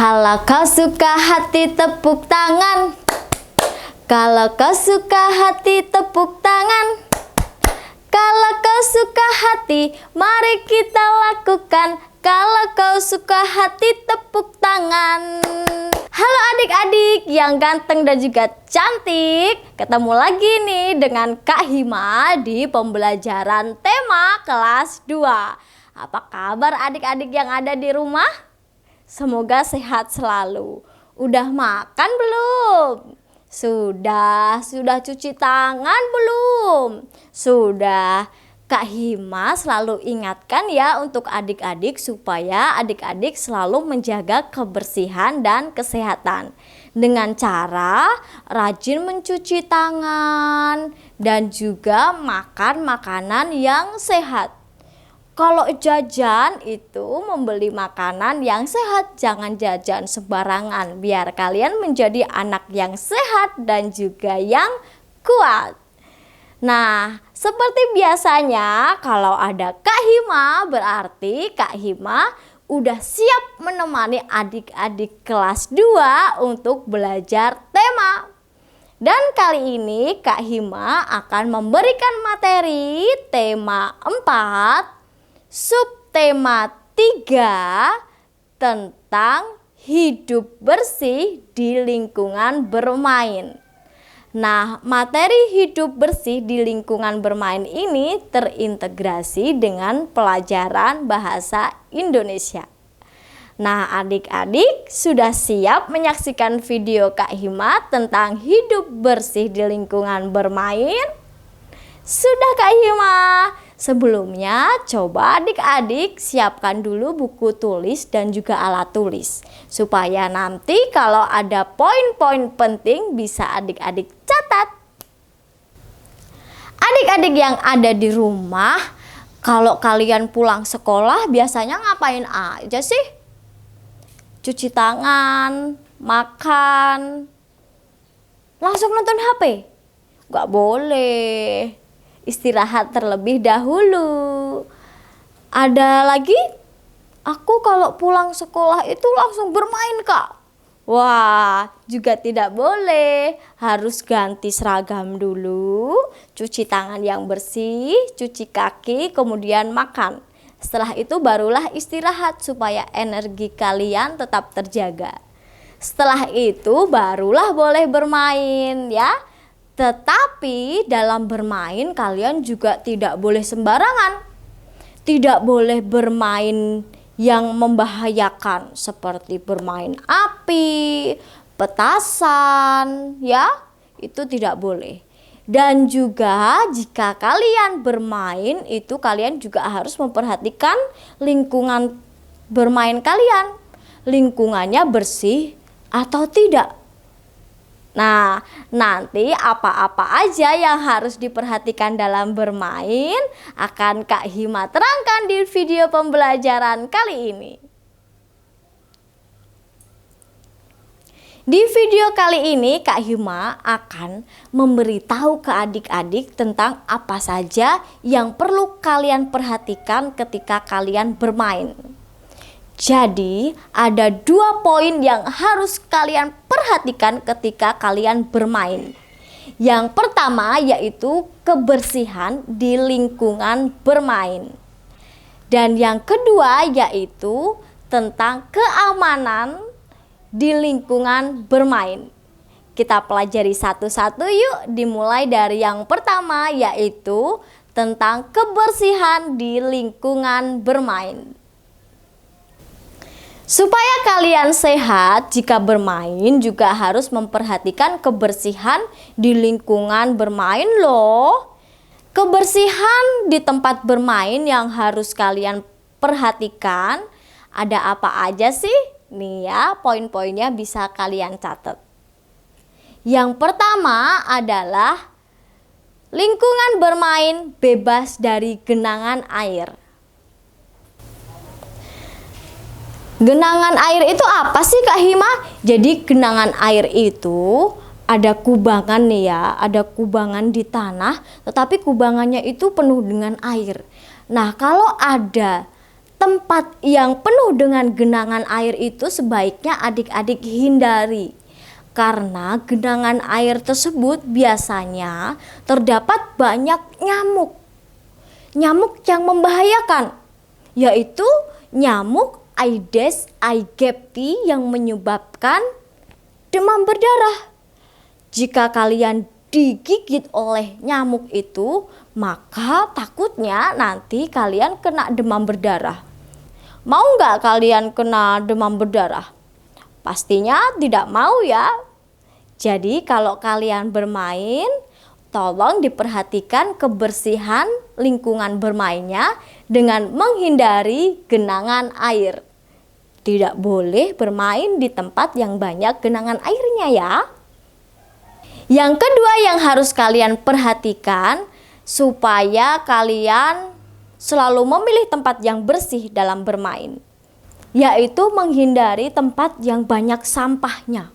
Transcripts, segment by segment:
Kalau kau suka hati tepuk tangan. Kalau kau suka hati tepuk tangan. Kalau kau suka hati, mari kita lakukan. Kalau kau suka hati tepuk tangan. Halo adik-adik yang ganteng dan juga cantik. Ketemu lagi nih dengan Kak Hima di pembelajaran tema kelas 2. Apa kabar adik-adik yang ada di rumah? Semoga sehat selalu. Udah makan belum? Sudah cuci tangan belum? Sudah. Kak Hima selalu ingatkan ya untuk adik-adik supaya adik-adik selalu menjaga kebersihan dan kesehatan dengan cara rajin mencuci tangan dan juga makan makanan yang sehat. Kalau jajan itu membeli makanan yang sehat, jangan jajan sembarangan biar kalian menjadi anak yang sehat dan juga yang kuat. Nah, seperti biasanya kalau ada Kak Hima berarti Kak Hima udah siap menemani adik-adik kelas 2 untuk belajar tema. Dan kali ini Kak Hima akan memberikan materi tema 4, subtema 3 tentang hidup bersih di lingkungan bermain. Nah, materi hidup bersih di lingkungan bermain ini terintegrasi dengan pelajaran bahasa Indonesia. Nah, adik-adik sudah siap menyaksikan video Kak Hima tentang hidup bersih di lingkungan bermain? Sudah Kak Hima? Sebelumnya coba adik-adik siapkan dulu buku tulis dan juga alat tulis supaya nanti kalau ada poin-poin penting bisa adik-adik catat. Adik-adik yang ada di rumah, kalau kalian pulang sekolah biasanya ngapain aja sih? Cuci tangan, makan, langsung nonton HP? Gak boleh. Istirahat terlebih dahulu. Ada lagi? Aku kalau pulang sekolah itu langsung bermain, Kak. Wah, juga tidak boleh. Harus ganti seragam dulu, cuci tangan yang bersih, cuci kaki, kemudian makan. Setelah itu barulah istirahat supaya energi kalian tetap terjaga. Setelah itu barulah boleh bermain ya. Tetapi dalam bermain kalian juga tidak boleh sembarangan. Tidak boleh bermain yang membahayakan seperti bermain api, petasan, ya. Itu tidak boleh. Dan juga jika kalian bermain itu kalian juga harus memperhatikan lingkungan bermain kalian. Lingkungannya bersih atau tidak. Nah, nanti apa-apa aja yang harus diperhatikan dalam bermain akan Kak Hima terangkan di video pembelajaran kali ini. Di video kali ini Kak Hima akan memberitahu ke adik-adik tentang apa saja yang perlu kalian perhatikan ketika kalian bermain. Jadi ada 2 poin yang harus kalian perhatikan ketika kalian bermain. Yang pertama yaitu kebersihan di lingkungan bermain. Dan yang kedua yaitu tentang keamanan di lingkungan bermain. Kita pelajari satu-satu yuk, dimulai dari yang pertama yaitu tentang kebersihan di lingkungan bermain. Supaya kalian sehat jika bermain juga harus memperhatikan kebersihan di lingkungan bermain loh. Kebersihan di tempat bermain yang harus kalian perhatikan ada apa aja sih? Nih ya, poin-poinnya bisa kalian catat. Yang pertama adalah lingkungan bermain bebas dari genangan air. Genangan air itu apa sih Kak Hima? Jadi genangan air itu ada kubangan nih ya, ada kubangan di tanah, tetapi kubangannya itu penuh dengan air. Nah, kalau ada tempat yang penuh dengan genangan air itu sebaiknya adik-adik hindari. Karena genangan air tersebut biasanya terdapat banyak nyamuk. Nyamuk yang membahayakan, yaitu nyamuk Aedes aegypti yang menyebabkan demam berdarah. Jika kalian digigit oleh nyamuk itu, maka takutnya nanti kalian kena demam berdarah. Mau nggak kalian kena demam berdarah? Pastinya tidak mau ya. Jadi kalau kalian bermain, tolong diperhatikan kebersihan lingkungan bermainnya dengan menghindari genangan air. Tidak boleh bermain di tempat yang banyak genangan airnya ya. Yang kedua yang harus kalian perhatikan supaya kalian selalu memilih tempat yang bersih dalam bermain, yaitu menghindari tempat yang banyak sampahnya.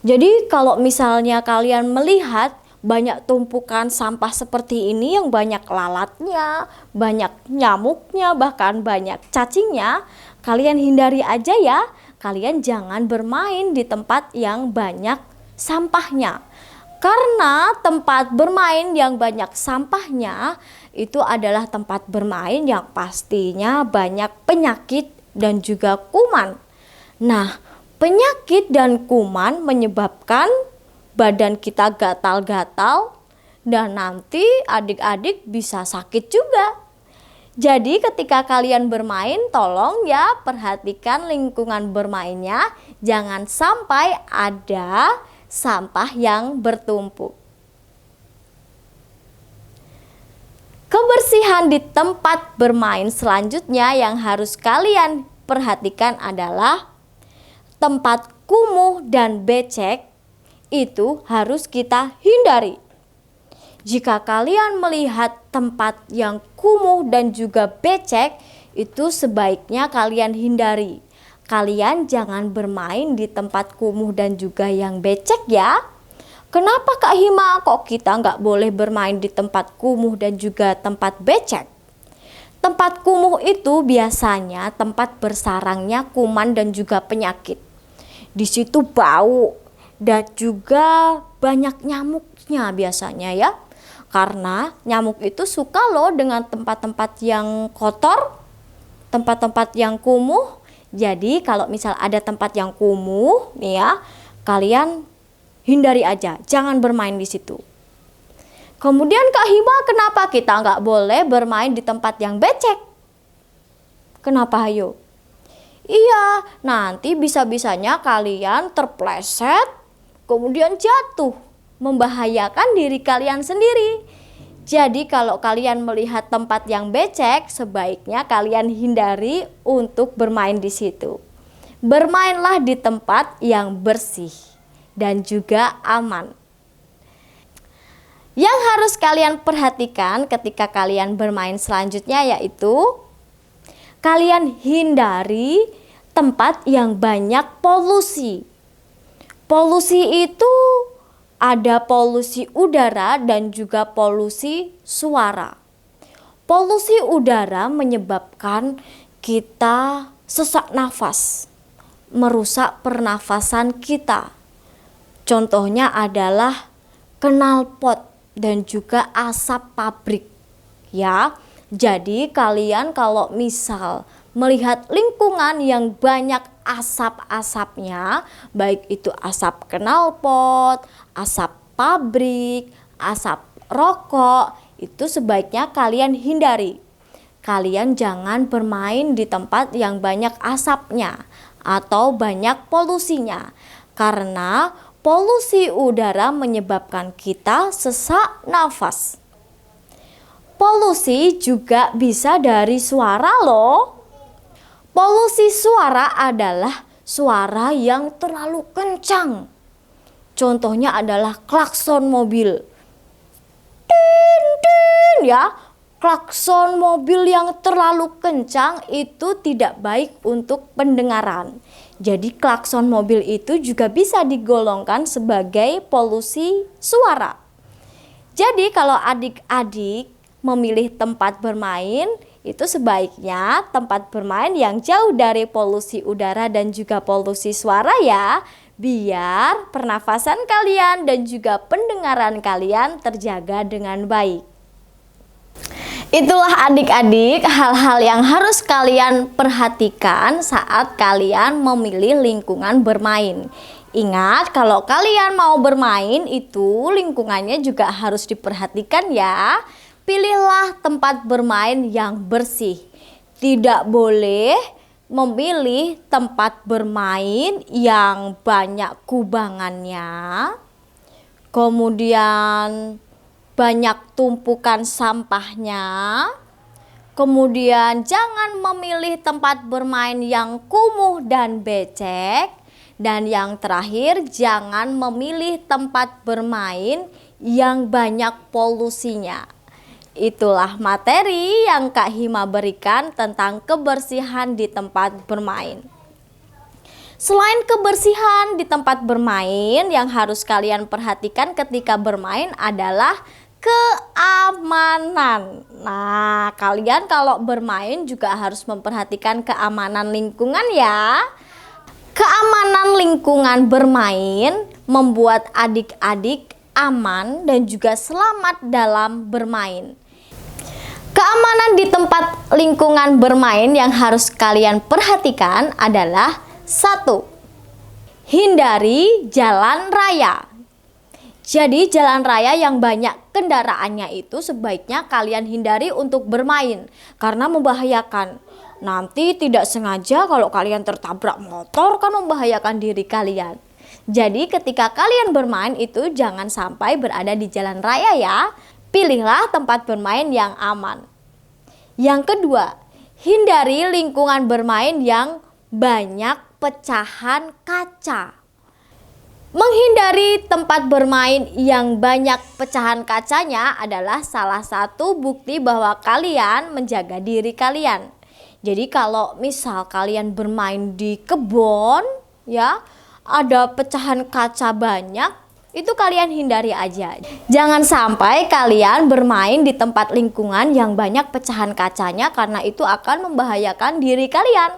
Jadi kalau misalnya kalian melihat banyak tumpukan sampah seperti ini yang banyak lalatnya, banyak nyamuknya, bahkan banyak cacingnya, kalian hindari aja ya. Kalian jangan bermain di tempat yang banyak sampahnya. Karena tempat bermain yang banyak sampahnya itu adalah tempat bermain yang pastinya banyak penyakit dan juga kuman. Nah, penyakit dan kuman menyebabkan badan kita gatal-gatal dan nanti adik-adik bisa sakit juga. Jadi ketika kalian bermain, tolong ya perhatikan lingkungan bermainnya, jangan sampai ada sampah yang bertumpuk. Kebersihan di tempat bermain selanjutnya yang harus kalian perhatikan adalah tempat kumuh dan becek itu harus kita hindari. Jika kalian melihat tempat yang kumuh dan juga becek, itu sebaiknya kalian hindari. Kalian jangan bermain di tempat kumuh dan juga yang becek ya. Kenapa Kak Hima kok kita nggak boleh bermain di tempat kumuh dan juga tempat becek? Tempat kumuh itu biasanya tempat bersarangnya kuman dan juga penyakit. Di situ bau dan juga banyak nyamuknya biasanya ya. Karena nyamuk itu suka loh dengan tempat-tempat yang kotor, tempat-tempat yang kumuh. Jadi kalau misal ada tempat yang kumuh nih ya, kalian hindari aja, jangan bermain di situ. Kemudian Kak Hima, kenapa kita nggak boleh bermain di tempat yang becek? Kenapa ayo? Iya, nanti bisa-bisanya kalian terpleset, kemudian jatuh, membahayakan diri kalian sendiri. Jadi kalau kalian melihat tempat yang becek, sebaiknya kalian hindari untuk bermain di situ. Bermainlah di tempat yang bersih dan juga aman. Yang harus kalian perhatikan ketika kalian bermain selanjutnya yaitu kalian hindari tempat yang banyak polusi. Polusi itu ada polusi udara dan juga polusi suara. Polusi udara menyebabkan kita sesak nafas, merusak pernafasan kita. Contohnya adalah knalpot dan juga asap pabrik. Ya, jadi kalian kalau misal melihat lingkungan yang banyak asap-asapnya, baik itu asap knalpot, asap pabrik, asap rokok, itu sebaiknya kalian hindari. Kalian jangan bermain di tempat yang banyak asapnya atau banyak polusinya, karena polusi udara menyebabkan kita sesak nafas. Polusi juga bisa dari suara loh. Polusi suara adalah suara yang terlalu kencang. Contohnya adalah klakson mobil. Tin, tin, ya. Klakson mobil yang terlalu kencang itu tidak baik untuk pendengaran. Jadi klakson mobil itu juga bisa digolongkan sebagai polusi suara. Jadi kalau adik-adik memilih tempat bermain, itu sebaiknya tempat bermain yang jauh dari polusi udara dan juga polusi suara ya, biar pernafasan kalian dan juga pendengaran kalian terjaga dengan baik. Itulah adik-adik hal-hal yang harus kalian perhatikan saat kalian memilih lingkungan bermain. Ingat, kalau kalian mau bermain itu lingkungannya juga harus diperhatikan ya. Pilihlah tempat bermain yang bersih. Tidak boleh memilih tempat bermain yang banyak kubangannya, kemudian banyak tumpukan sampahnya. Kemudian jangan memilih tempat bermain yang kumuh dan becek. Dan yang terakhir, jangan memilih tempat bermain yang banyak polusinya. Itulah materi yang Kak Hima berikan tentang kebersihan di tempat bermain. Selain kebersihan di tempat bermain, yang harus kalian perhatikan ketika bermain adalah keamanan. Nah, kalian kalau bermain juga harus memperhatikan keamanan lingkungan ya. Keamanan lingkungan bermain membuat adik-adik aman dan juga selamat dalam bermain. Keamanan di tempat lingkungan bermain yang harus kalian perhatikan adalah 1. Hindari jalan raya. Jadi jalan raya yang banyak kendaraannya itu sebaiknya kalian hindari untuk bermain karena membahayakan. Nanti tidak sengaja kalau kalian tertabrak motor kan membahayakan diri kalian. Jadi ketika kalian bermain itu jangan sampai berada di jalan raya ya. Pilihlah tempat bermain yang aman. Yang kedua, hindari lingkungan bermain yang banyak pecahan kaca. Menghindari tempat bermain yang banyak pecahan kacanya adalah salah satu bukti bahwa kalian menjaga diri kalian. Jadi kalau misal kalian bermain di kebun ya, ada pecahan kaca banyak, itu kalian hindari aja. Jangan sampai kalian bermain di tempat lingkungan yang banyak pecahan kacanya karena itu akan membahayakan diri kalian.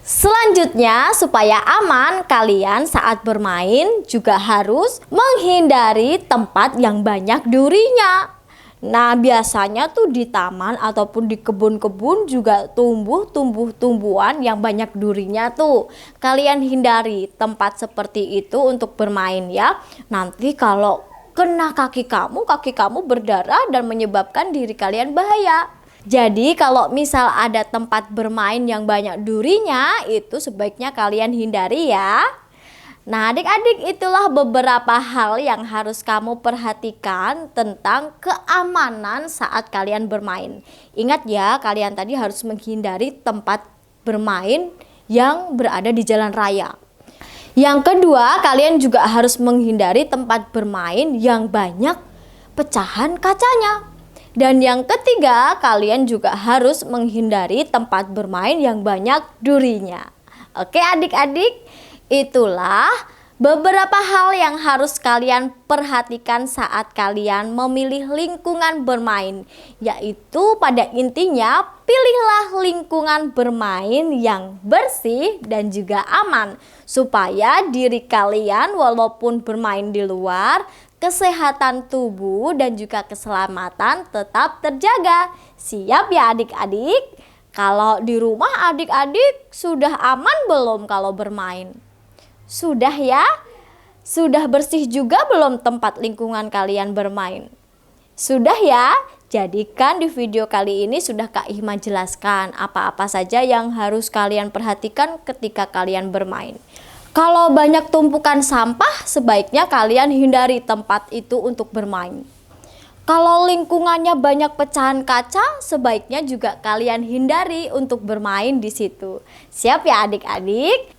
Selanjutnya, supaya aman, kalian saat bermain juga harus menghindari tempat yang banyak durinya. Nah, biasanya tuh di taman ataupun di kebun-kebun juga tumbuh tumbuhan yang banyak durinya tuh. Kalian hindari tempat seperti itu untuk bermain ya. Nanti kalau kena kaki kamu berdarah dan menyebabkan diri kalian bahaya. Jadi kalau misal ada tempat bermain yang banyak durinya, itu sebaiknya kalian hindari ya. Nah adik-adik, itulah beberapa hal yang harus kamu perhatikan tentang keamanan saat kalian bermain. Ingat ya, kalian tadi harus menghindari tempat bermain yang berada di jalan raya. Yang kedua, kalian juga harus menghindari tempat bermain yang banyak pecahan kacanya. Dan yang ketiga, kalian juga harus menghindari tempat bermain yang banyak durinya. Oke adik-adik, itulah beberapa hal yang harus kalian perhatikan saat kalian memilih lingkungan bermain. Yaitu pada intinya, pilihlah lingkungan bermain yang bersih dan juga aman. Supaya diri kalian walaupun bermain di luar, kesehatan tubuh dan juga keselamatan tetap terjaga. Siap ya adik-adik? Kalau di rumah adik-adik sudah aman belum kalau bermain? Sudah ya? Sudah bersih juga belum tempat lingkungan kalian bermain? Sudah ya? Jadikan di video kali ini sudah Kak Hima jelaskan apa-apa saja yang harus kalian perhatikan ketika kalian bermain. Kalau banyak tumpukan sampah, sebaiknya kalian hindari tempat itu untuk bermain. Kalau lingkungannya banyak pecahan kaca, sebaiknya juga kalian hindari untuk bermain di situ. Siap ya adik-adik?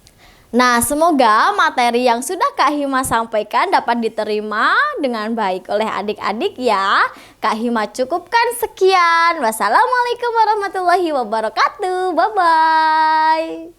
Nah, semoga materi yang sudah Kak Hima sampaikan dapat diterima dengan baik oleh adik-adik ya. Kak Hima cukupkan sekian. Wassalamualaikum warahmatullahi wabarakatuh. Bye-bye.